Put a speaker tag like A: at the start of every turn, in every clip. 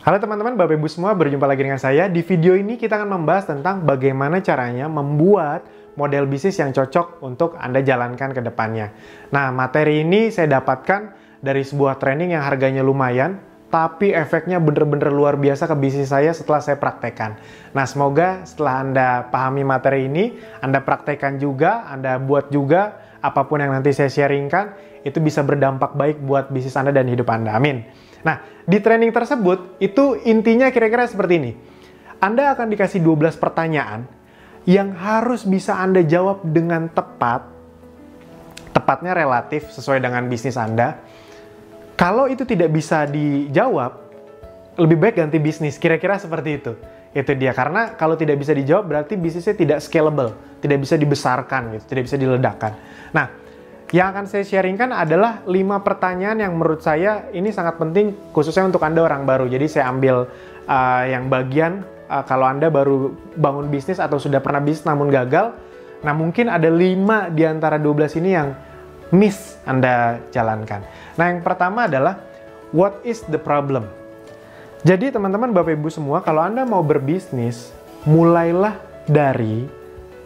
A: Halo teman-teman, Bapak Ibu semua, berjumpa lagi dengan saya. Di video ini kita akan membahas tentang bagaimana caranya membuat model bisnis yang cocok untuk Anda jalankan ke depannya. Nah, materi ini saya dapatkan dari sebuah training yang harganya lumayan, tapi efeknya bener-bener luar biasa ke bisnis saya setelah saya praktekkan. Nah, semoga setelah Anda pahami materi ini, Anda praktekkan juga, Anda buat juga, apapun yang nanti saya sharingkan, itu bisa berdampak baik buat bisnis Anda dan hidup Anda. Amin. Nah, di training tersebut, itu intinya kira-kira seperti ini. Anda akan dikasih 12 pertanyaan yang harus bisa Anda jawab dengan tepat. Tepatnya relatif sesuai dengan bisnis Anda. Kalau itu tidak bisa dijawab, lebih baik ganti bisnis. Kira-kira seperti itu. Itu dia. Karena kalau tidak bisa dijawab, berarti bisnisnya tidak scalable. Tidak bisa dibesarkan, gitu. Tidak bisa diledakkan. Nah, yang akan saya sharingkan adalah 5 pertanyaan yang menurut saya ini sangat penting khususnya untuk Anda orang baru. Jadi saya ambil yang bagian kalau Anda baru bangun bisnis atau sudah pernah bisnis namun gagal. Nah, mungkin ada 5 di antara 12 ini yang miss Anda jalankan. Nah, yang pertama adalah what is the problem? Jadi teman-teman, Bapak Ibu semua, kalau Anda mau berbisnis, mulailah dari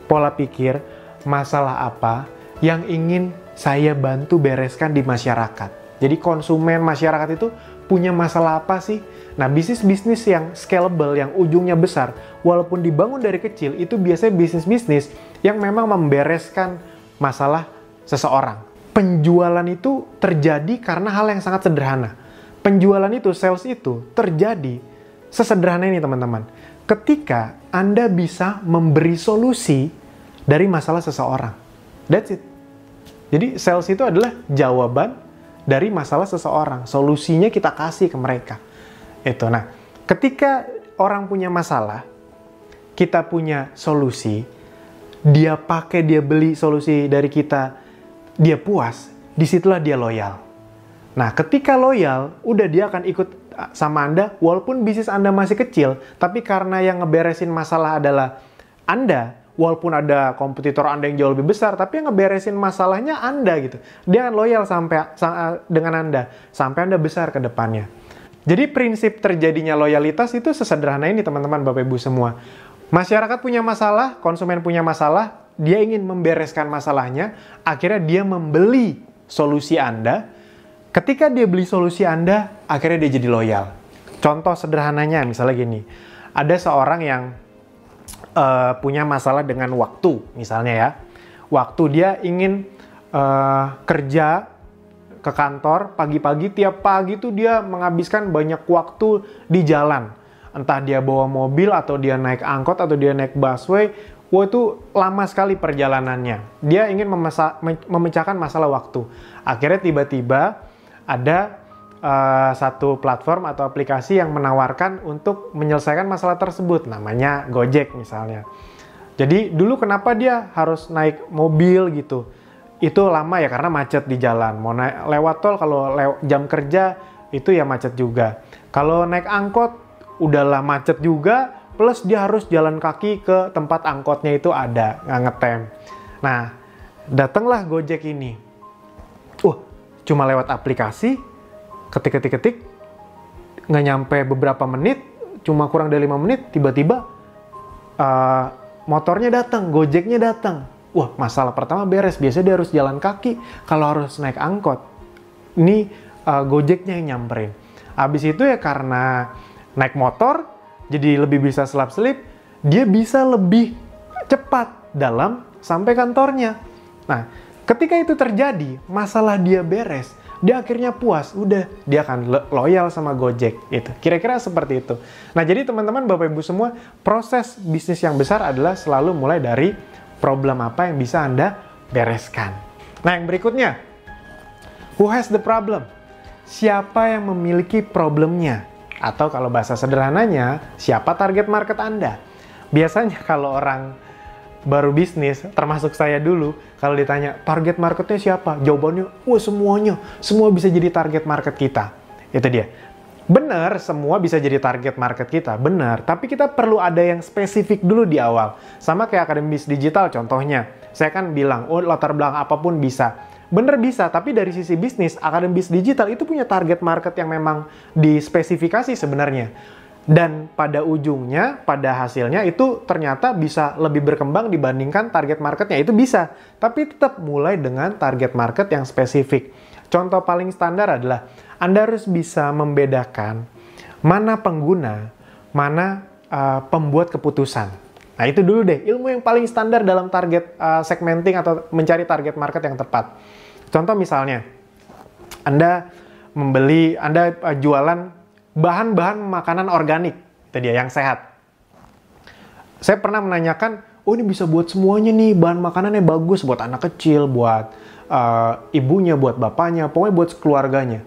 A: pola pikir masalah apa yang ingin saya bantu bereskan di masyarakat. Jadi konsumen masyarakat itu punya masalah apa sih? Nah, bisnis-bisnis yang scalable, yang ujungnya besar, walaupun dibangun dari kecil, itu biasanya bisnis-bisnis yang memang membereskan masalah seseorang. Penjualan itu terjadi karena hal yang sangat sederhana. Penjualan itu, sales itu, terjadi sesederhana ini teman-teman. Ketika Anda bisa memberi solusi dari masalah seseorang. That's it. Jadi sales itu adalah jawaban dari masalah seseorang. Solusinya kita kasih ke mereka. Itu. Nah, ketika orang punya masalah, kita punya solusi, dia pakai, dia beli solusi dari kita, dia puas, disitulah dia loyal. Nah, ketika loyal, udah dia akan ikut sama Anda, walaupun bisnis Anda masih kecil, tapi karena yang ngeberesin masalah adalah Anda, walaupun ada kompetitor Anda yang jauh lebih besar, tapi yang ngeberesin masalahnya Anda gitu. Dia akan loyal dengan Anda, sampai Anda besar ke depannya. Jadi prinsip terjadinya loyalitas itu sesederhana ini teman-teman, Bapak Ibu semua. Masyarakat punya masalah, konsumen punya masalah, dia ingin membereskan masalahnya, akhirnya dia membeli solusi Anda. Ketika dia beli solusi Anda, akhirnya dia jadi loyal. Contoh sederhananya misalnya gini, ada seorang yang punya masalah dengan waktu, misalnya ya. Waktu dia ingin kerja ke kantor pagi-pagi, tiap pagi tuh dia menghabiskan banyak waktu di jalan. Entah dia bawa mobil, atau dia naik angkot, atau dia naik busway. Wah, itu lama sekali perjalanannya. Dia ingin memecahkan masalah waktu. Akhirnya tiba-tiba ada satu platform atau aplikasi yang menawarkan untuk menyelesaikan masalah tersebut, namanya Gojek misalnya. Jadi dulu kenapa dia harus naik mobil gitu? Itu lama ya karena macet di jalan. Mau lewat tol, kalau jam kerja itu ya macet juga. Kalau naik angkot udahlah macet juga, plus dia harus jalan kaki ke tempat angkotnya itu ada, nggak ngetem. Nah, datanglah Gojek ini. Cuma lewat aplikasi, ketik, nggak nyampe beberapa menit, cuma kurang dari 5 menit, tiba-tiba motornya datang, Gojeknya datang. Wah, masalah pertama beres. Biasanya dia harus jalan kaki, kalau harus naik angkot. Ini Gojeknya yang nyamperin. Habis itu ya karena naik motor, jadi lebih bisa selap-selip, dia bisa lebih cepat dalam sampai kantornya. Nah, ketika itu terjadi, masalah dia beres, dia akhirnya puas, udah dia akan loyal sama Gojek gitu. Kira-kira seperti itu. Nah, jadi teman-teman, Bapak Ibu semua, proses bisnis yang besar adalah selalu mulai dari problem apa yang bisa Anda bereskan. Nah, yang berikutnya, who has the problem? Siapa yang memiliki problemnya? Atau kalau bahasa sederhananya, siapa target market Anda? Biasanya kalau orang baru bisnis, termasuk saya dulu, kalau ditanya target marketnya siapa? Jawabannya, wah semuanya, semua bisa jadi target market kita. Itu dia. Benar, semua bisa jadi target market kita, benar. Tapi kita perlu ada yang spesifik dulu di awal. Sama kayak Akademi Bisnis Digital contohnya. Saya kan bilang, latar belakang apapun bisa. Bener bisa, tapi dari sisi bisnis, Akademi Bisnis Digital itu punya target market yang memang dispesifikasi sebenarnya. Dan pada ujungnya, pada hasilnya itu ternyata bisa lebih berkembang dibandingkan target marketnya. Itu bisa, tapi tetap mulai dengan target market yang spesifik. Contoh paling standar adalah Anda harus bisa membedakan mana pengguna, mana pembuat keputusan. Nah itu dulu deh, ilmu yang paling standar dalam target segmenting atau mencari target market yang tepat. Contoh misalnya, Anda jualan bahan-bahan makanan organik, itu dia yang sehat. Saya pernah menanyakan, oh ini bisa buat semuanya nih, bahan makanannya bagus buat anak kecil, buat ibunya, buat bapaknya, pokoknya buat keluarganya.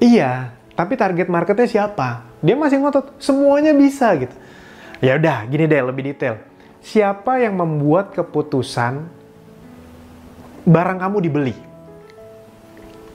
A: Iya, tapi target marketnya siapa? Dia masih ngotot, semuanya bisa gitu. Ya udah, gini deh lebih detail. Siapa yang membuat keputusan barang kamu dibeli?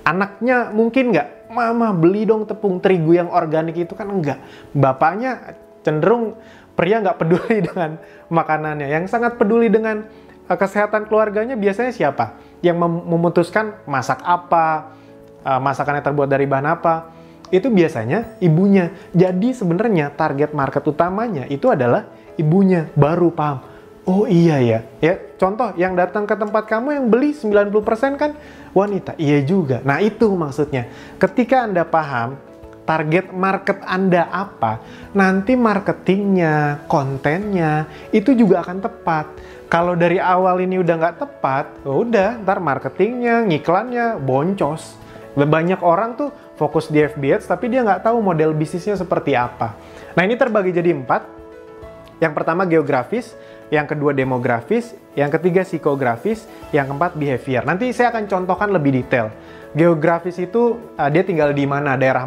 A: Anaknya mungkin nggak, mama beli dong tepung terigu yang organik itu, kan enggak. Bapaknya cenderung pria nggak peduli dengan makanannya. Yang sangat peduli dengan kesehatan keluarganya biasanya siapa? Yang memutuskan masak apa, masakannya terbuat dari bahan apa, itu biasanya ibunya. Jadi sebenarnya target market utamanya itu adalah ibunya. Baru paham, oh iya ya. Ya, contoh yang datang ke tempat kamu yang beli 90% kan wanita. Iya juga. Nah, itu maksudnya. Ketika Anda paham target market Anda apa, nanti marketingnya, kontennya, itu juga akan tepat. Kalau dari awal ini udah nggak tepat, udah, ntar marketingnya, ngiklannya, boncos. Banyak orang tuh fokus di FB Ads, tapi dia nggak tahu model bisnisnya seperti apa. Nah, ini terbagi jadi 4. Yang pertama geografis, yang kedua demografis, yang ketiga psikografis, yang keempat behavior. Nanti saya akan contohkan lebih detail. Geografis itu dia tinggal di mana, daerah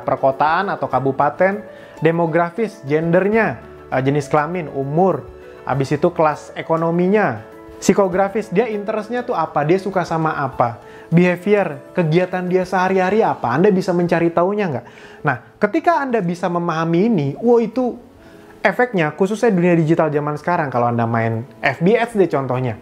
A: perkotaan atau kabupaten. Demografis, gendernya, jenis kelamin, umur, habis itu kelas ekonominya. Psikografis, dia interestnya tuh apa, dia suka sama apa. Behavior, kegiatan dia sehari-hari apa, Anda bisa mencari taunya nggak? Nah, ketika Anda bisa memahami ini, itu efeknya, khususnya dunia digital zaman sekarang, kalau Anda main FB Ads deh contohnya,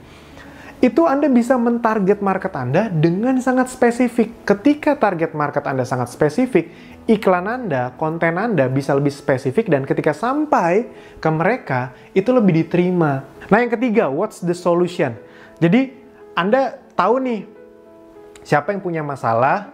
A: itu Anda bisa mentarget market Anda dengan sangat spesifik. Ketika target market Anda sangat spesifik, iklan Anda, konten Anda bisa lebih spesifik, dan ketika sampai ke mereka, itu lebih diterima. Nah, yang ketiga, what's the solution? Jadi, Anda tahu nih, siapa yang punya masalah,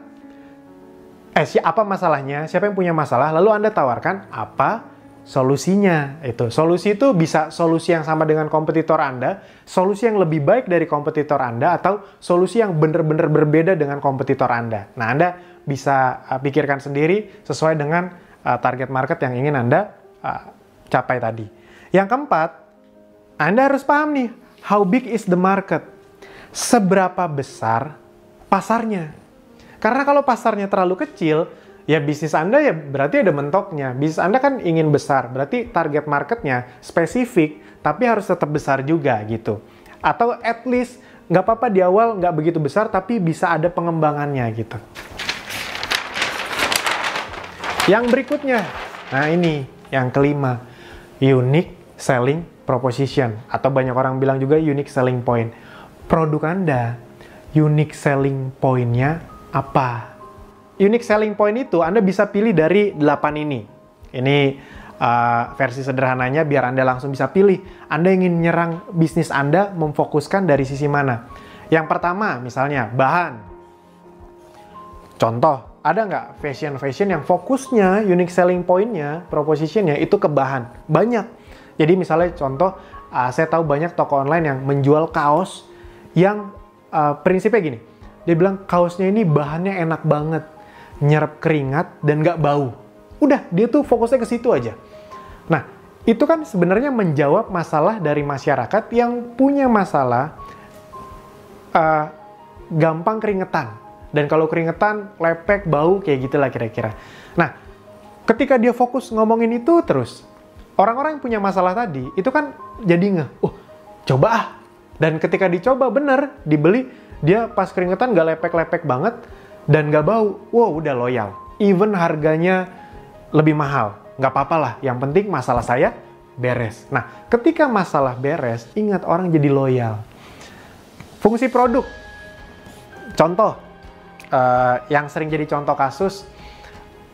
A: apa masalahnya, siapa yang punya masalah, lalu Anda tawarkan apa solusinya. Solusi itu bisa solusi yang sama dengan kompetitor Anda, solusi yang lebih baik dari kompetitor Anda, atau solusi yang benar-benar berbeda dengan kompetitor Anda. Nah, Anda bisa pikirkan sendiri sesuai dengan target market yang ingin Anda capai tadi. Yang keempat, Anda harus paham nih, how big is the market? Seberapa besar pasarnya? Karena kalau pasarnya terlalu kecil, ya bisnis Anda ya berarti ada mentoknya. Bisnis Anda kan ingin besar, berarti target marketnya spesifik, tapi harus tetap besar juga gitu. Atau at least nggak apa-apa di awal nggak begitu besar, tapi bisa ada pengembangannya gitu. Yang berikutnya, nah ini yang kelima, unique selling proposition, atau banyak orang bilang juga unique selling point. Produk Anda, unique selling point-nya apa? Unique selling point itu Anda bisa pilih dari 8 ini. Ini versi sederhananya biar Anda langsung bisa pilih. Anda ingin menyerang bisnis Anda, memfokuskan dari sisi mana? Yang pertama, misalnya bahan. Contoh, ada nggak fashion yang fokusnya, unique selling point-nya, proposition-nya itu ke bahan? Banyak. Jadi misalnya contoh, saya tahu banyak toko online yang menjual kaos yang prinsipnya gini. Dia bilang kaosnya ini bahannya enak banget, nyerap keringat dan nggak bau. Udah, dia tuh fokusnya ke situ aja. Nah, itu kan sebenarnya menjawab masalah dari masyarakat yang punya masalah gampang keringetan. Dan kalau keringetan, lepek, bau, kayak gitulah kira-kira. Nah, ketika dia fokus ngomongin itu terus, orang-orang yang punya masalah tadi, itu kan jadi coba ah. Dan ketika dicoba bener, dibeli, dia pas keringetan nggak lepek-lepek banget, dan nggak bau, udah loyal. Even harganya lebih mahal, nggak apa-apa lah. Yang penting masalah saya beres. Nah, ketika masalah beres, ingat orang jadi loyal. Fungsi produk. Contoh, yang sering jadi contoh kasus,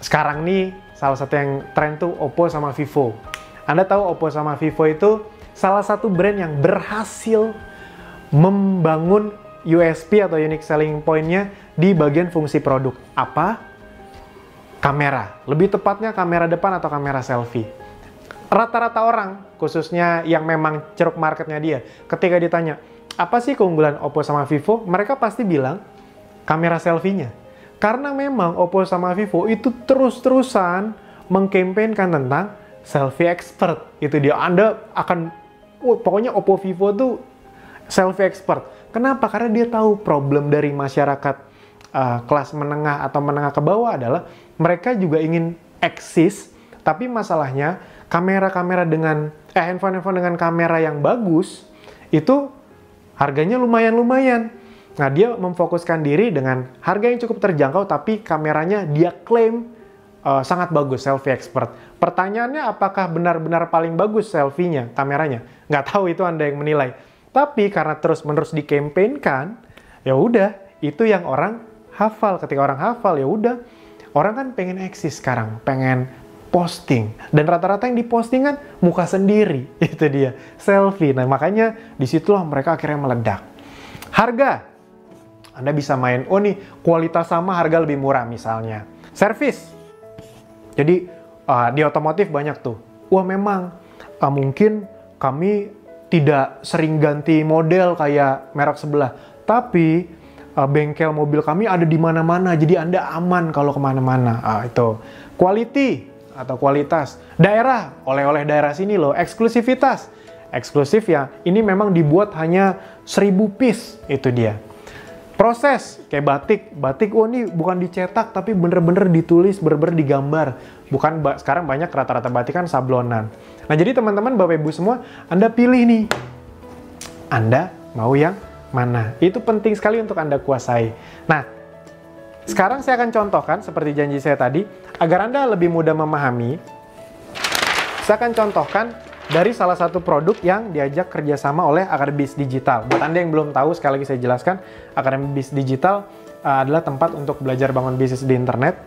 A: sekarang nih salah satu yang tren tuh Oppo sama Vivo. Anda tahu Oppo sama Vivo itu salah satu brand yang berhasil membangun USP atau unique selling point-nya di bagian fungsi produk. Apa? Kamera. Lebih tepatnya kamera depan atau kamera selfie. Rata-rata orang, khususnya yang memang ceruk marketnya dia, ketika ditanya, apa sih keunggulan Oppo sama Vivo? Mereka pasti bilang, kamera selfie-nya. Karena memang Oppo sama Vivo itu terus-terusan mengkampanyekan tentang selfie expert. Itu dia, Anda akan, pokoknya Oppo Vivo tuh selfie expert. Kenapa? Karena dia tahu problem dari masyarakat kelas menengah atau menengah ke bawah adalah mereka juga ingin eksis, tapi masalahnya kamera-kamera dengan handphone-handphone dengan kamera yang bagus itu harganya lumayan-lumayan. Nah, dia memfokuskan diri dengan harga yang cukup terjangkau tapi kameranya dia klaim sangat bagus, selfie expert. Pertanyaannya apakah benar-benar paling bagus selfie-nya, kameranya? Nggak tahu, itu Anda yang menilai. Tapi karena terus-menerus dikampanyekan, ya udah, itu yang orang hafal. Ketika orang hafal, ya udah, orang kan pengen eksis sekarang, pengen posting, dan rata-rata yang diposting kan muka sendiri. Itu dia, selfie. Nah, makanya disitulah mereka akhirnya meledak. Harga, Anda bisa main, oh nih kualitas sama, harga lebih murah misalnya. Service, jadi di otomotif banyak tuh, wah memang mungkin kami tidak sering ganti model kayak merek sebelah, tapi bengkel mobil kami ada di mana-mana, jadi Anda aman kalau kemana-mana. Itu quality atau kualitas. Daerah, oleh-oleh daerah sini loh. Eksklusivitas, eksklusif ya, ini memang dibuat hanya 1000 piece, itu dia. Proses, kayak batik, oh ini bukan dicetak tapi bener-bener ditulis, bener-bener digambar. Bukan, sekarang banyak rata-rata batik kan sablonan. Nah, jadi teman-teman, Bapak Ibu semua, Anda pilih nih, Anda mau yang mana. Itu penting sekali untuk Anda kuasai. Nah, sekarang saya akan contohkan seperti janji saya tadi, agar Anda lebih mudah memahami. Saya akan contohkan dari salah satu produk yang diajak kerjasama oleh Akademi Digital. Buat Anda yang belum tahu, sekali lagi saya jelaskan, Akademi Digital adalah tempat untuk belajar bangun bisnis di internet.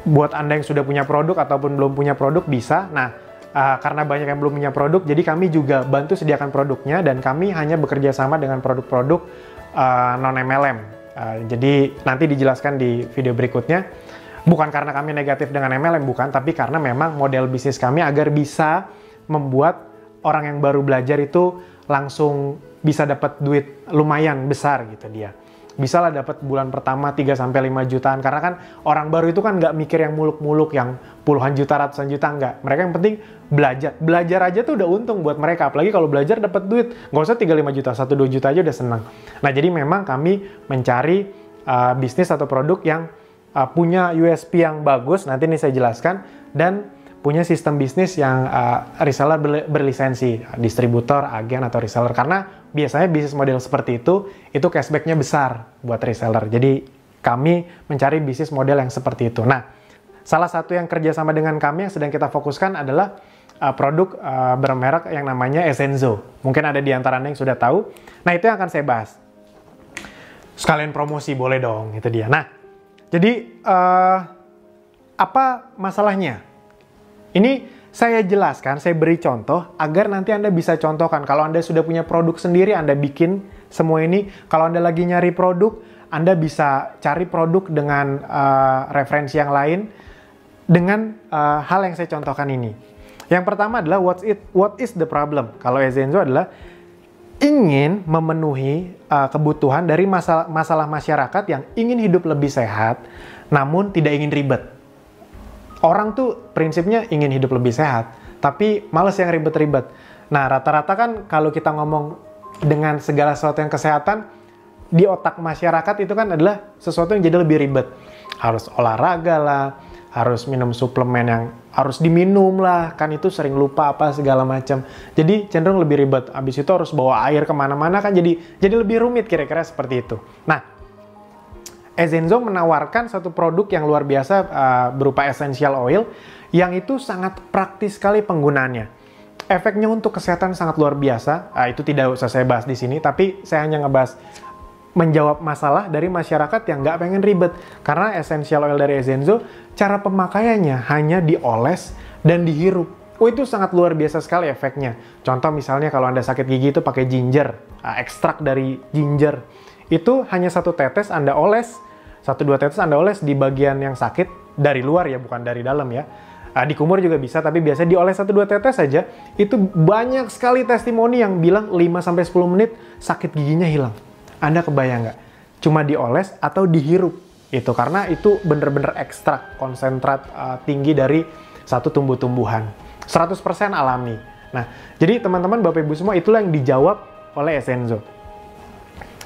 A: Buat Anda yang sudah punya produk ataupun belum punya produk, bisa. Nah, karena banyak yang belum punya produk, jadi kami juga bantu sediakan produknya, dan kami hanya bekerja sama dengan produk-produk non-MLM. Jadi nanti dijelaskan di video berikutnya. Bukan karena kami negatif dengan MLM, bukan, tapi karena memang model bisnis kami agar bisa membuat orang yang baru belajar itu langsung bisa dapat duit lumayan besar gitu dia. Bisa lah dapat bulan pertama 3-5 jutaan, karena kan orang baru itu kan nggak mikir yang muluk-muluk, yang puluhan juta, ratusan juta, nggak. Mereka yang penting belajar. Belajar aja tuh udah untung buat mereka, apalagi kalau belajar dapat duit. Nggak usah 3-5 juta, 1-2 juta aja udah senang. Nah, jadi memang kami mencari bisnis atau produk yang punya USP yang bagus, nanti ini saya jelaskan, dan punya sistem bisnis yang reseller berlisensi, distributor, agen, atau reseller. Karena biasanya bisnis model seperti itu cashback-nya besar buat reseller. Jadi kami mencari bisnis model yang seperti itu. Nah, salah satu yang kerjasama dengan kami yang sedang kita fokuskan adalah produk bermerek yang namanya Essenzo. Mungkin ada di antara Anda yang sudah tahu. Nah, itu yang akan saya bahas. Sekalian promosi, boleh dong, itu dia. Nah, jadi apa masalahnya? Ini saya jelaskan, saya beri contoh agar nanti Anda bisa contohkan. Kalau Anda sudah punya produk sendiri, Anda bikin semua ini. Kalau Anda lagi nyari produk, Anda bisa cari produk dengan referensi yang lain dengan hal yang saya contohkan ini. Yang pertama adalah what is the problem? Kalau Essenzo adalah ingin memenuhi kebutuhan dari masalah masyarakat yang ingin hidup lebih sehat, namun tidak ingin ribet. Orang tuh prinsipnya ingin hidup lebih sehat, tapi males yang ribet-ribet. Nah, rata-rata kan kalau kita ngomong dengan segala sesuatu yang kesehatan, di otak masyarakat itu kan adalah sesuatu yang jadi lebih ribet. Harus olahraga lah, harus minum suplemen yang harus diminum lah, kan itu sering lupa apa segala macam. Jadi cenderung lebih ribet. Habis itu harus bawa air kemana-mana, kan jadi lebih rumit, kira-kira seperti itu. Nah, Essenzo menawarkan satu produk yang luar biasa berupa essential oil yang itu sangat praktis sekali penggunaannya. Efeknya untuk kesehatan sangat luar biasa. Itu tidak usah saya bahas di sini, tapi saya hanya ngebahas menjawab masalah dari masyarakat yang nggak pengen ribet. Karena essential oil dari Essenzo, cara pemakaiannya hanya dioles dan dihirup. Oh, itu sangat luar biasa sekali efeknya. Contoh misalnya kalau Anda sakit gigi itu pakai ginger, ekstrak dari ginger. Itu hanya 1 tetes Anda oles, 1-2 tetes Anda oles di bagian yang sakit, dari luar ya, bukan dari dalam ya. Di kumur juga bisa, tapi biasanya dioles 1-2 tetes saja. Itu banyak sekali testimoni yang bilang 5-10 menit sakit giginya hilang. Anda kebayang nggak? Cuma dioles atau dihirup. Itu karena itu bener-bener ekstrak, konsentrat tinggi dari satu tumbuh-tumbuhan. 100% alami. Nah, jadi teman-teman, Bapak Ibu semua, itulah yang dijawab oleh Essenzo.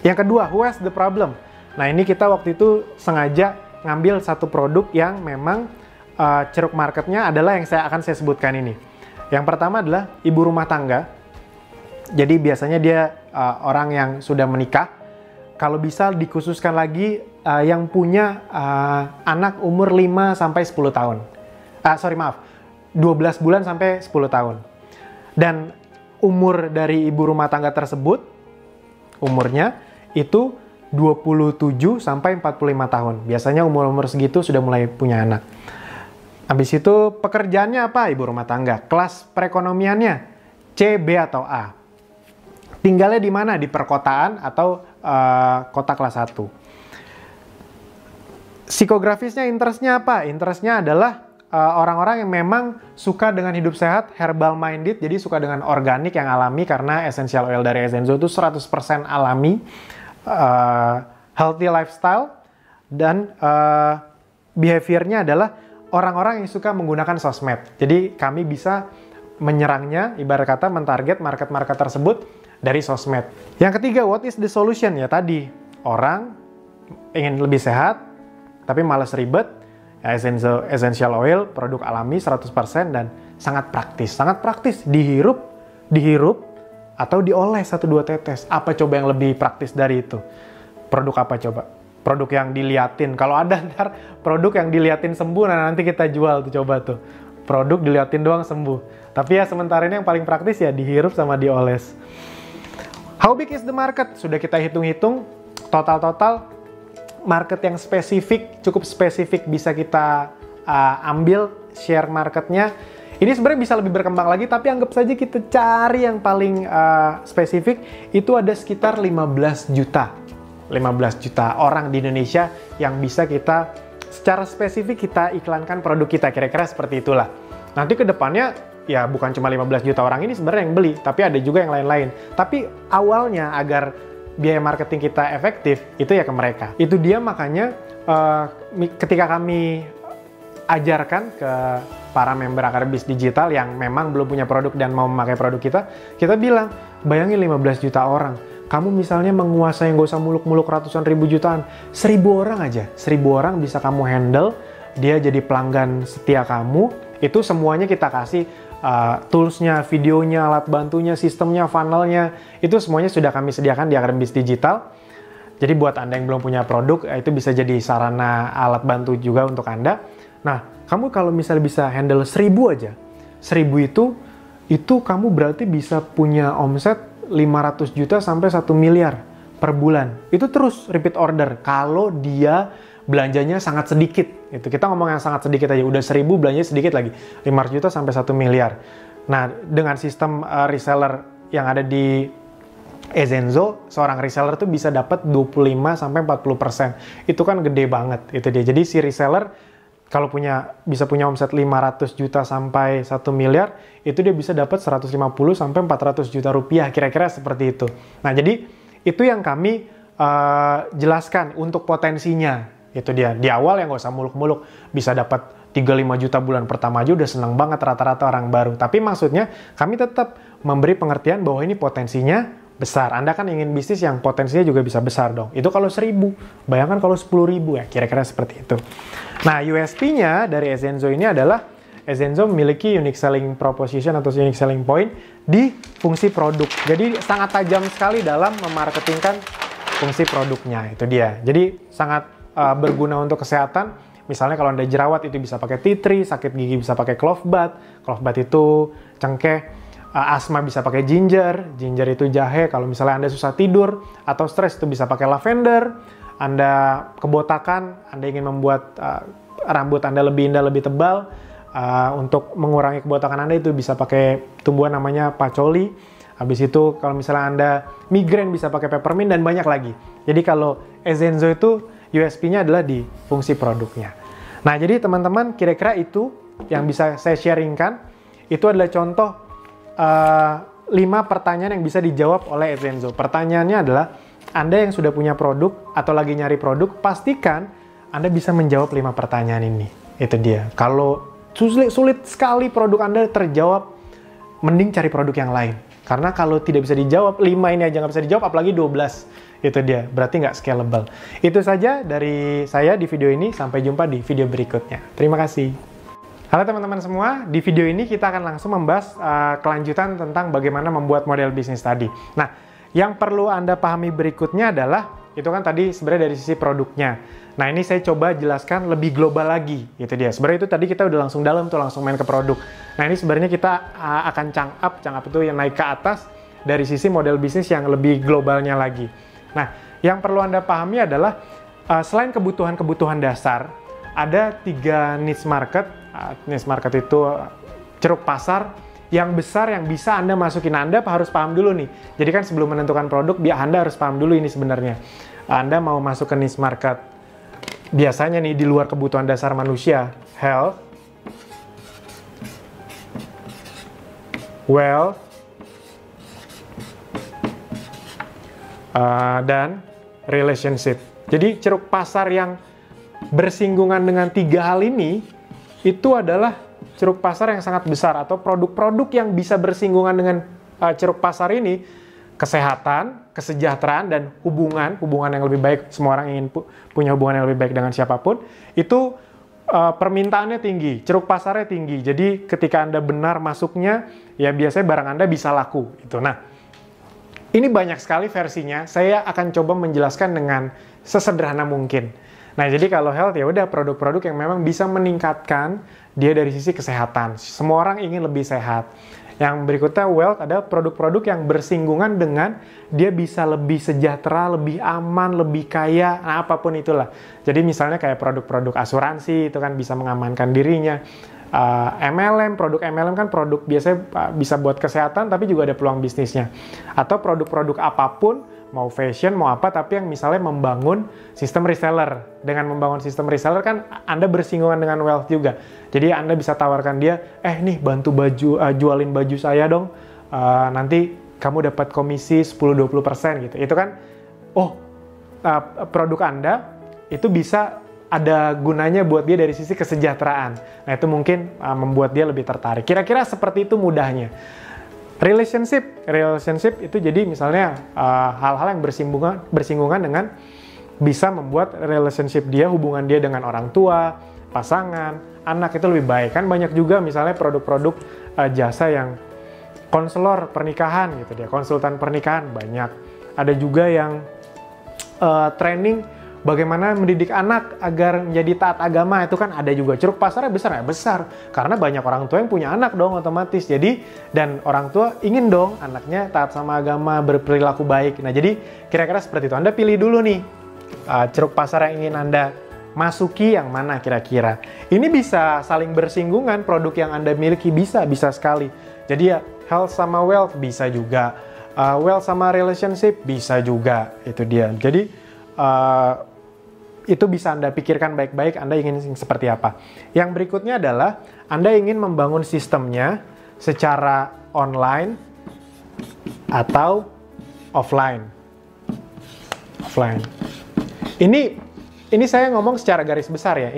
A: Yang kedua, who has the problem? Nah, ini kita waktu itu sengaja ngambil satu produk yang memang ceruk marketnya adalah yang akan saya sebutkan ini. Yang pertama adalah ibu rumah tangga. Jadi biasanya dia orang yang sudah menikah. Kalau bisa dikhususkan lagi yang punya anak umur 5-10 tahun. 12 bulan sampai 10 tahun. Dan umur dari ibu rumah tangga tersebut, umurnya itu 27 sampai 45 tahun. Biasanya umur-umur segitu sudah mulai punya anak. Habis itu pekerjaannya apa ibu rumah tangga? Kelas perekonomiannya C, B, atau A. Tinggalnya di mana? Di perkotaan atau kota kelas 1. Psikografisnya, interestnya apa? Interestnya adalah orang-orang yang memang suka dengan hidup sehat, herbal minded, jadi suka dengan organik yang alami, karena essential oil dari Essenzo itu 100% alami, healthy lifestyle, dan behaviornya adalah orang-orang yang suka menggunakan sosmed. Jadi kami bisa menyerangnya, ibarat kata mentarget market-market tersebut dari sosmed. Yang ketiga, what is the solution? Ya tadi, orang ingin lebih sehat, tapi malas ribet. Ya, essential oil, produk alami 100% dan sangat praktis. Sangat praktis, dihirup, atau dioles 1-2 tetes. Apa coba yang lebih praktis dari itu? Produk apa coba? Produk yang diliatin. Kalau ada ntar produk yang diliatin sembuh, nah nanti kita jual tuh, coba tuh. Produk diliatin doang sembuh. Tapi ya sementara ini yang paling praktis ya dihirup sama dioles. How big is the market? Sudah kita hitung-hitung, total market yang spesifik, cukup spesifik bisa kita ambil share marketnya. Ini sebenarnya bisa lebih berkembang lagi, tapi anggap saja kita cari yang paling spesifik, itu ada sekitar 15 juta. 15 juta orang di Indonesia yang bisa kita secara spesifik kita iklankan produk kita, kira-kira seperti itulah. Nanti ke depannya ya bukan cuma 15 juta orang ini sebenarnya yang beli, tapi ada juga yang lain-lain. Tapi awalnya agar biaya marketing kita efektif, itu ya ke mereka. Itu dia makanya ketika kami ajarkan ke para member Akarbis Digital yang memang belum punya produk dan mau memakai produk kita bilang, bayangin 15 juta orang. Kamu misalnya menguasai, nggak usah muluk-muluk ratusan ribu jutaan, 1000 orang aja. 1000 orang bisa kamu handle, dia jadi pelanggan setia kamu, itu semuanya kita kasih toolsnya, videonya, alat bantunya, sistemnya, funnelnya, itu semuanya sudah kami sediakan di Akarbis Digital. Jadi buat Anda yang belum punya produk, itu bisa jadi sarana alat bantu juga untuk Anda. Nah, kamu kalau misalnya bisa handle 1000 aja, 1000 itu kamu berarti bisa punya omset 500 juta sampai 1 miliar per bulan. Itu terus repeat order kalau dia belanjanya sangat sedikit. Itu kita ngomong yang sangat sedikit aja, udah 1000 belanjanya sedikit lagi, 500 juta sampai 1 miliar. Nah, dengan sistem reseller yang ada di Essenzo, seorang reseller tuh bisa dapat 25 sampai 40%. Itu kan gede banget itu dia. Jadi si reseller kalau bisa punya omset 500 juta sampai 1 miliar, itu dia bisa dapat 150 sampai 400 juta rupiah, kira-kira seperti itu. Nah, jadi itu yang kami jelaskan untuk potensinya. Itu dia. Di awal yang nggak usah muluk-muluk, bisa dapat 35 juta bulan pertama aja udah seneng banget rata-rata orang baru. Tapi maksudnya kami tetap memberi pengertian bahwa ini potensinya besar. Anda kan ingin bisnis yang potensinya juga bisa besar dong. Itu kalau 1000. Bayangkan kalau 10.000 ya, kira-kira seperti itu. Nah, USP-nya dari Essenzo ini adalah Essenzo memiliki unique selling proposition atau unique selling point di fungsi produk. Jadi sangat tajam sekali dalam memarketingkan fungsi produknya. Itu dia. Jadi sangat berguna untuk kesehatan. Misalnya kalau Anda jerawat itu bisa pakai tea tree, sakit gigi bisa pakai clove bath. Clove bath itu cengkeh. asma bisa pakai ginger, ginger itu jahe. Kalau misalnya Anda susah tidur atau stres itu bisa pakai lavender. Anda kebotakan, Anda ingin membuat rambut Anda lebih indah, lebih tebal, untuk mengurangi kebotakan Anda itu bisa pakai tumbuhan namanya patchouli. Habis itu kalau misalnya Anda migrain bisa pakai peppermint dan banyak lagi. Jadi kalau Ezenzo itu USP-nya adalah di fungsi produknya. Nah, jadi teman-teman kira-kira itu yang bisa saya sharingkan. Itu adalah contoh 5 pertanyaan yang bisa dijawab oleh Ezenzo. Pertanyaannya adalah, Anda yang sudah punya produk atau lagi nyari produk, pastikan Anda bisa menjawab 5 pertanyaan ini. Itu dia. Kalau sulit sekali produk Anda terjawab, mending cari produk yang lain. Karena kalau tidak bisa dijawab, 5 ini aja nggak bisa dijawab, apalagi 12. Itu dia, berarti nggak scalable. Itu saja dari saya di video ini, sampai jumpa di video berikutnya. Terima kasih. Halo teman-teman semua, di video ini kita akan langsung membahas kelanjutan tentang bagaimana membuat model bisnis tadi. Nah, yang perlu Anda pahami berikutnya adalah, itu kan tadi sebenarnya dari sisi produknya. Nah, ini saya coba jelaskan lebih global lagi, gitu dia. Sebenarnya itu tadi kita udah langsung dalam tuh, langsung main ke produk. Nah, ini sebenarnya kita akan chunk up itu yang naik ke atas dari sisi model bisnis yang lebih globalnya lagi. Nah, yang perlu Anda pahami adalah selain kebutuhan-kebutuhan dasar, ada 3 niche market. Niche market itu ceruk pasar yang besar yang bisa Anda masukin. Anda harus paham dulu nih. Jadi kan sebelum menentukan produk, Anda harus paham dulu ini sebenarnya. Anda mau masuk ke niche market. Biasanya nih di luar kebutuhan dasar manusia, health, wealth, dan relationship. Jadi ceruk pasar yang bersinggungan dengan 3 hal ini, itu adalah ceruk pasar yang sangat besar, atau produk-produk yang bisa bersinggungan dengan ceruk pasar ini, kesehatan, kesejahteraan, dan hubungan yang lebih baik. Semua orang ingin punya hubungan yang lebih baik dengan siapapun. Itu permintaannya tinggi, ceruk pasarnya tinggi. Jadi ketika Anda benar masuknya, ya biasanya barang Anda bisa laku. Itu. Nah, ini banyak sekali versinya. Saya akan coba menjelaskan dengan sesederhana mungkin. Nah, jadi kalau health ya udah produk-produk yang memang bisa meningkatkan dia dari sisi kesehatan. Semua orang ingin lebih sehat. Yang berikutnya wealth ada produk-produk yang bersinggungan dengan dia bisa lebih sejahtera, lebih aman, lebih kaya, nah apapun itulah. Jadi misalnya kayak produk-produk asuransi itu kan bisa mengamankan dirinya. MLM, produk MLM kan produk biasanya bisa buat kesehatan tapi juga ada peluang bisnisnya. Atau produk-produk apapun, mau fashion, mau apa, tapi yang misalnya membangun sistem reseller. Dengan membangun sistem reseller kan Anda bersinggungan dengan wealth juga. Jadi Anda bisa tawarkan dia, nih bantu jualin baju saya dong, nanti kamu dapat komisi 10-20% gitu. Itu kan, produk Anda itu bisa ada gunanya buat dia dari sisi kesejahteraan. Nah, itu mungkin membuat dia lebih tertarik. Kira-kira seperti itu mudahnya. Relationship itu jadi misalnya hal-hal yang bersinggungan dengan bisa membuat relationship dia, hubungan dia dengan orang tua, pasangan, anak itu lebih baik. Kan banyak juga misalnya produk-produk jasa yang konselor pernikahan gitu dia, konsultan pernikahan banyak. Ada juga yang training bagaimana mendidik anak agar menjadi taat agama, itu kan ada juga. Ceruk pasarnya besar ya? Besar. Karena banyak orang tua yang punya anak dong otomatis. Jadi, dan orang tua ingin dong anaknya taat sama agama, berperilaku baik. Nah, jadi kira-kira seperti itu. Anda pilih dulu nih, ceruk pasar yang ingin Anda masuki yang mana kira-kira. Ini bisa saling bersinggungan, produk yang Anda miliki bisa sekali. Jadi ya, health sama wealth bisa juga. Wealth sama relationship bisa juga. Itu dia. Jadi, itu bisa Anda pikirkan baik-baik, Anda ingin seperti apa. Yang berikutnya adalah Anda ingin membangun sistemnya secara online atau offline. Ini saya ngomong secara garis besar ya.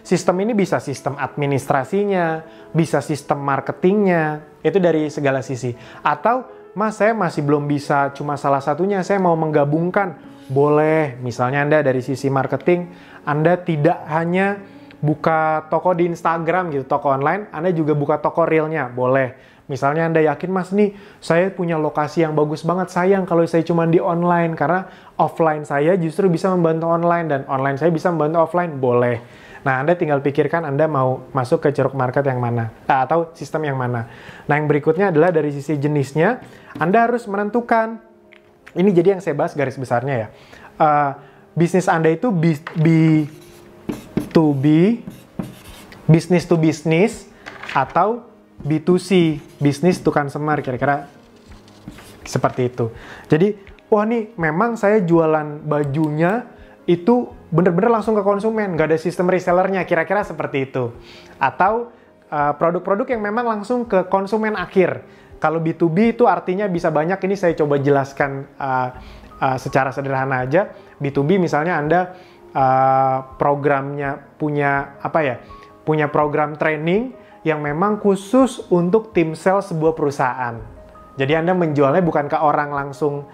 A: Sistem ini bisa sistem administrasinya, bisa sistem marketingnya, itu dari segala sisi. Atau, Mas, saya masih belum bisa cuma salah satunya, saya mau menggabungkan. Boleh, misalnya Anda dari sisi marketing, Anda tidak hanya buka toko di Instagram gitu, toko online, Anda juga buka toko realnya, boleh. Misalnya Anda yakin, Mas nih, saya punya lokasi yang bagus banget, sayang kalau saya cuma di online, karena offline saya justru bisa membantu online, dan online saya bisa membantu offline, boleh. Nah, Anda tinggal pikirkan Anda mau masuk ke ceruk market yang mana, atau sistem yang mana. Nah, yang berikutnya adalah dari sisi jenisnya, Anda harus menentukan, ini jadi yang saya bahas garis besarnya ya, bisnis Anda itu B2B, business to business, atau B2C, business to consumer, kira-kira seperti itu. Jadi, wah nih memang saya jualan bajunya itu bener-bener langsung ke konsumen, nggak ada sistem resellernya, kira-kira seperti itu. Atau produk-produk yang memang langsung ke konsumen akhir. Kalau B2B itu artinya bisa banyak, ini saya coba jelaskan secara sederhana aja. B2B misalnya Anda programnya punya punya program training yang memang khusus untuk tim sales sebuah perusahaan. Jadi Anda menjualnya bukan ke orang langsung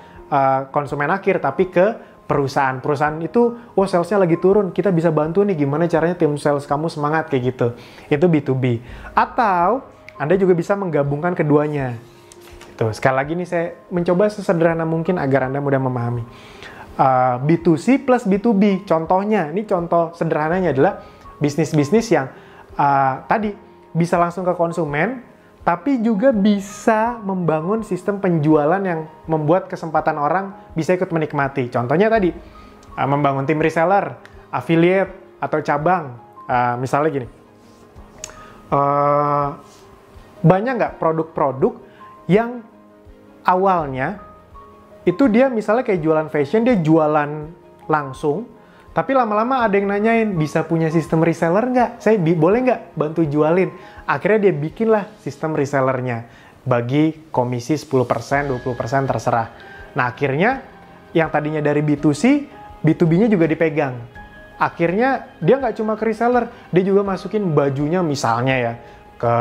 A: konsumen akhir, tapi ke perusahaan. Perusahaan itu, salesnya lagi turun, kita bisa bantu nih, gimana caranya tim sales kamu semangat, kayak gitu. Itu B2B. Atau, Anda juga bisa menggabungkan keduanya. Tuh, sekali lagi nih saya mencoba sesederhana mungkin agar Anda mudah memahami. B2C plus B2B. Contohnya, ini contoh sederhananya adalah bisnis-bisnis yang tadi bisa langsung ke konsumen, tapi juga bisa membangun sistem penjualan yang membuat kesempatan orang bisa ikut menikmati. Contohnya tadi, membangun tim reseller, affiliate, atau cabang. Misalnya gini, banyak nggak produk-produk yang awalnya itu dia misalnya kayak jualan fashion, dia jualan langsung, tapi lama-lama ada yang nanyain, bisa punya sistem reseller nggak? Saya boleh nggak bantu jualin? Akhirnya dia bikinlah sistem resellernya. Bagi komisi 10%, 20% terserah. Nah akhirnya yang tadinya dari B2C, B2B-nya juga dipegang. Akhirnya dia nggak cuma ke reseller, dia juga masukin bajunya misalnya ya ke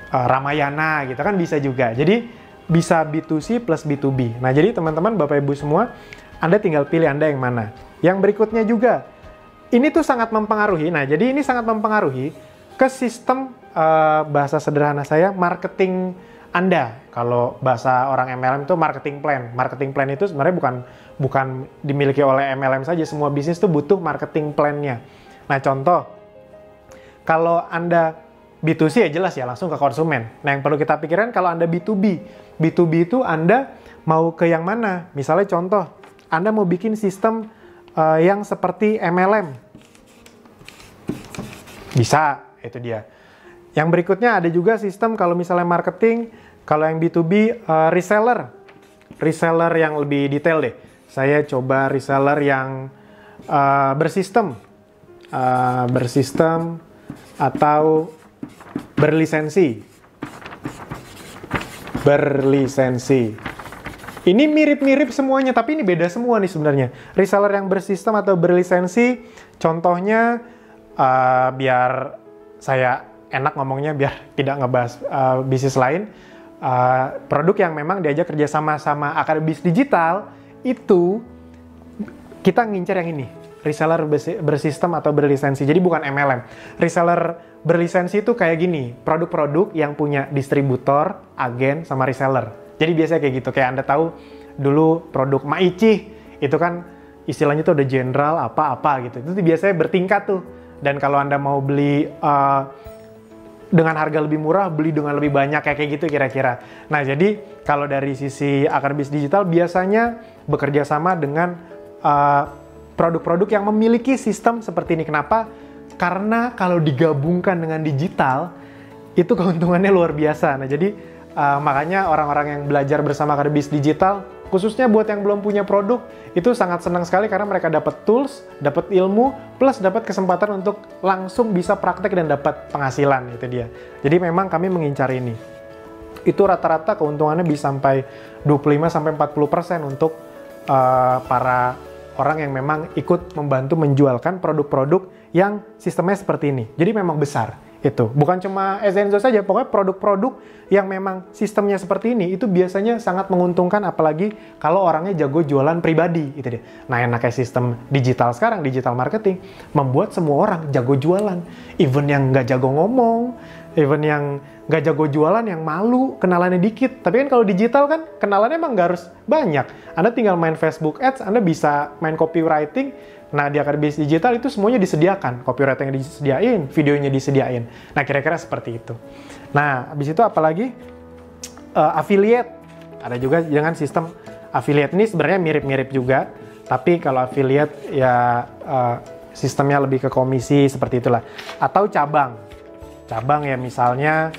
A: Ramayana gitu kan bisa juga. Jadi bisa B2C plus B2B. Nah jadi teman-teman Bapak Ibu semua, Anda tinggal pilih Anda yang mana. Yang berikutnya juga, ini tuh sangat mempengaruhi. Nah, jadi ini sangat mempengaruhi ke sistem bahasa sederhana saya, marketing Anda. Kalau bahasa orang MLM itu marketing plan. Marketing plan itu sebenarnya bukan dimiliki oleh MLM saja. Semua bisnis tuh butuh marketing plan-nya. Nah, contoh, kalau Anda B2C ya jelas ya, langsung ke konsumen. Nah, yang perlu kita pikirkan kalau Anda B2B. B2B itu Anda mau ke yang mana? Misalnya contoh, Anda mau bikin sistem yang seperti MLM. Bisa, itu dia. Yang berikutnya ada juga sistem kalau misalnya marketing, kalau yang B2B reseller. Reseller yang lebih detail deh. Saya coba reseller yang bersistem. Bersistem atau berlisensi. Berlisensi. Ini mirip-mirip semuanya, tapi ini beda semua nih sebenarnya. Reseller yang bersistem atau berlisensi, contohnya biar saya enak ngomongnya, biar tidak ngebahas bisnis lain. Produk yang memang diajak kerjasama sama Akadebis Digital, itu kita ngincer yang ini. Reseller bersistem atau berlisensi, jadi bukan MLM. Reseller berlisensi itu kayak gini, produk-produk yang punya distributor, agen, sama reseller. Jadi biasanya kayak gitu, kayak Anda tahu dulu produk Maichi, itu kan istilahnya tuh ada jenderal apa-apa gitu. Itu biasanya bertingkat tuh. Dan kalau Anda mau beli dengan harga lebih murah, beli dengan lebih banyak kayak gitu kira-kira. Nah jadi kalau dari sisi Akadebis Digital biasanya bekerja sama dengan produk-produk yang memiliki sistem seperti ini. Kenapa? Karena kalau digabungkan dengan digital, itu keuntungannya luar biasa. Nah jadi makanya orang-orang yang belajar bersama Akadebis Digital, khususnya buat yang belum punya produk, itu sangat senang sekali karena mereka dapat tools, dapat ilmu, plus dapat kesempatan untuk langsung bisa praktek dan dapat penghasilan, itu dia. Jadi memang kami mengincar ini. Itu rata-rata keuntungannya bisa sampai 25-40% untuk para orang yang memang ikut membantu menjualkan produk-produk yang sistemnya seperti ini. Jadi memang besar. Itu bukan cuma Ezenzo saja, pokoknya produk-produk yang memang sistemnya seperti ini itu biasanya sangat menguntungkan, apalagi kalau orangnya jago jualan pribadi, itu deh. Nah enaknya sistem digital sekarang, digital marketing, membuat semua orang jago jualan, even yang nggak jago ngomong, even yang nggak jago jualan, yang malu, kenalannya dikit. Tapi kan kalau digital kan, kenalannya emang nggak harus banyak. Anda tinggal main Facebook Ads, Anda bisa main copywriting. Nah, di Akademi Digital itu semuanya disediakan. Copywriting disediain, videonya disediain. Nah, kira-kira seperti itu. Nah, habis itu apalagi? Affiliate. Ada juga dengan sistem affiliate ini sebenarnya mirip-mirip juga. Tapi kalau affiliate ya sistemnya lebih ke komisi seperti itulah. Atau cabang. Cabang ya misalnya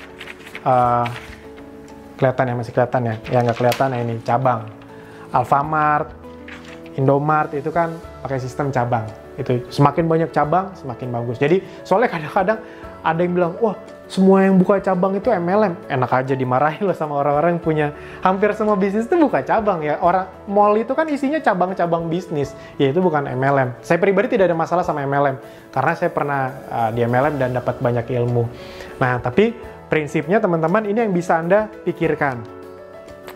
A: kelihatan ya, masih kelihatan ya? Ya nggak kelihatan ya ini, cabang. Alfamart, Indomart itu kan pakai sistem cabang. Itu semakin banyak cabang, semakin bagus. Jadi soalnya kadang-kadang ada yang bilang, wah semua yang buka cabang itu MLM. Enak aja dimarahin loh sama orang-orang yang punya hampir semua bisnis itu buka cabang ya. Orang mall itu kan isinya cabang-cabang bisnis. Ya itu bukan MLM. Saya pribadi tidak ada masalah sama MLM. Karena saya pernah di MLM dan dapat banyak ilmu. Nah tapi prinsipnya teman-teman ini yang bisa Anda pikirkan.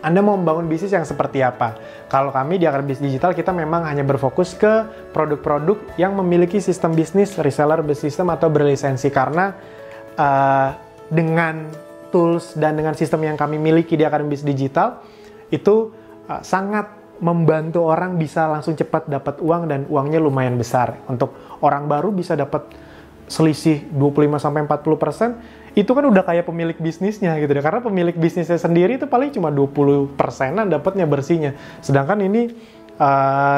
A: Anda mau membangun bisnis yang seperti apa? Kalau kami di Akademi Digital, kita memang hanya berfokus ke produk-produk yang memiliki sistem bisnis, reseller bersistem atau berlisensi. Karena dengan tools dan dengan sistem yang kami miliki di Akademi Digital, itu sangat membantu orang bisa langsung cepat dapat uang dan uangnya lumayan besar. Untuk orang baru bisa dapat selisih 25-40%, itu kan udah kayak pemilik bisnisnya gitu deh. Karena pemilik bisnisnya sendiri itu paling cuma 20%-an dapatnya bersihnya. Sedangkan ini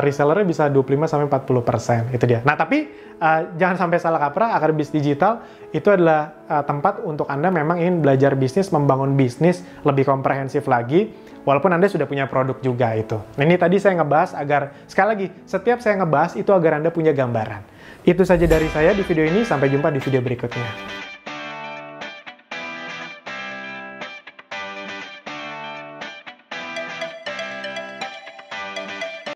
A: resellernya bisa 25-40%, itu dia. Nah tapi jangan sampai salah kaprah, Akademi Digital itu adalah tempat untuk Anda memang ingin belajar bisnis, membangun bisnis lebih komprehensif lagi, walaupun Anda sudah punya produk juga itu. Nah, ini tadi saya ngebahas agar, sekali lagi, setiap saya ngebahas itu agar Anda punya gambaran. Itu saja dari saya di video ini, sampai jumpa di video berikutnya.